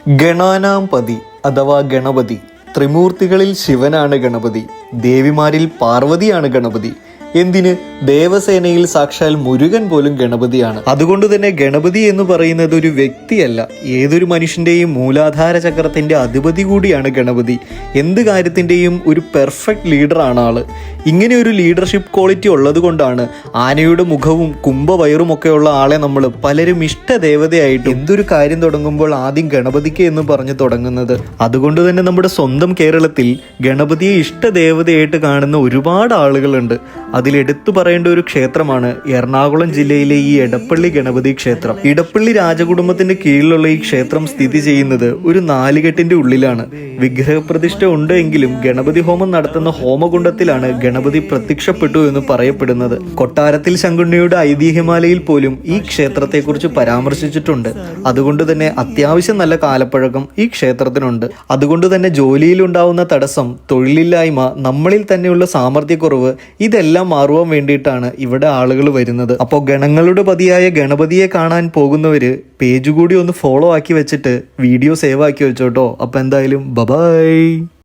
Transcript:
ഗണാനാംപതി അഥവാ ഗണപതി. ത്രിമൂർത്തികളിൽ ശിവനാണ് ഗണപതി, ദേവിമാരിൽ പാർവതിയാണ് ഗണപതി. എന്തിന്, ദേവസേനയിൽ സാക്ഷാൽ മുരുകൻ പോലും ഗണപതിയാണ്. അതുകൊണ്ട് തന്നെ ഗണപതി എന്ന് പറയുന്നത് ഒരു വ്യക്തിയല്ല, ഏതൊരു മനുഷ്യന്റെയും മൂലാധാര ചക്രത്തിന്റെ അധിപതി കൂടിയാണ് ഗണപതി. എന്ത് കാര്യത്തിന്റെയും ഒരു പെർഫെക്റ്റ് ലീഡറാണ് ആള്. ഇങ്ങനെ ഒരു ലീഡർഷിപ്പ് ക്വാളിറ്റി ഉള്ളത് കൊണ്ടാണ് ആനയുടെ മുഖവും കുംഭവയറും ഒക്കെയുള്ള ആളെ നമ്മൾ പലരും ഇഷ്ടദേവതയായിട്ട് എന്തൊരു കാര്യം തുടങ്ങുമ്പോൾ ആദ്യം ഗണപതിക്ക് എന്ന് പറഞ്ഞ് തുടങ്ങുന്നത്. അതുകൊണ്ട് തന്നെ നമ്മുടെ സ്വന്തം കേരളത്തിൽ ഗണപതിയെ ഇഷ്ടദേവതയായിട്ട് കാണുന്ന ഒരുപാട് ആളുകളുണ്ട്. അതിലെടുത്തു പറയേണ്ട ഒരു ക്ഷേത്രമാണ് എറണാകുളം ജില്ലയിലെ ഈ എടപ്പള്ളി ഗണപതി ക്ഷേത്രം. ഇടപ്പള്ളി രാജകുടുംബത്തിന്റെ കീഴിലുള്ള ഈ ക്ഷേത്രം സ്ഥിതി ചെയ്യുന്നത് ഒരു നാലുകെട്ടിന്റെ ഉള്ളിലാണ്. വിഗ്രഹപ്രതിഷ്ഠ ഉണ്ട് എങ്കിലും ഗണപതി ഹോമം നടത്തുന്ന ഹോമകുണ്ടത്തിലാണ് ഗണപതി പ്രത്യക്ഷപ്പെട്ടു എന്ന് പറയപ്പെടുന്നത്. കൊട്ടാരത്തിൽ ശങ്കുണ്ണിയുടെ ഐതിഹ്യമാലയിൽ പോലും ഈ ക്ഷേത്രത്തെക്കുറിച്ച് പരാമർശിച്ചിട്ടുണ്ട്. അതുകൊണ്ട് തന്നെ അത്യാവശ്യം നല്ല കാലപ്പഴക്കം ഈ ക്ഷേത്രത്തിനുണ്ട്. അതുകൊണ്ട് തന്നെ ജോലിയിലുണ്ടാവുന്ന തടസ്സം, തൊഴിലില്ലായ്മ, നമ്മളിൽ തന്നെയുള്ള സാമർഥ്യക്കുറവ്, ഇതെല്ലാം മാറുവാൻ വേണ്ടിയിട്ടാണ് ഇവിടെ ആളുകൾ വരുന്നത്. അപ്പോൾ ഗണങ്ങളുടെ പതിയായ ഗണപതിയെ കാണാൻ പോകുന്നവര് പേജ് കൂടി ഒന്ന് ഫോളോ ആക്കി വെച്ചിട്ട് വീഡിയോ സേവ് ആക്കി വെച്ചോട്ടോ. അപ്പോൾ എന്തായാലും ബൈ.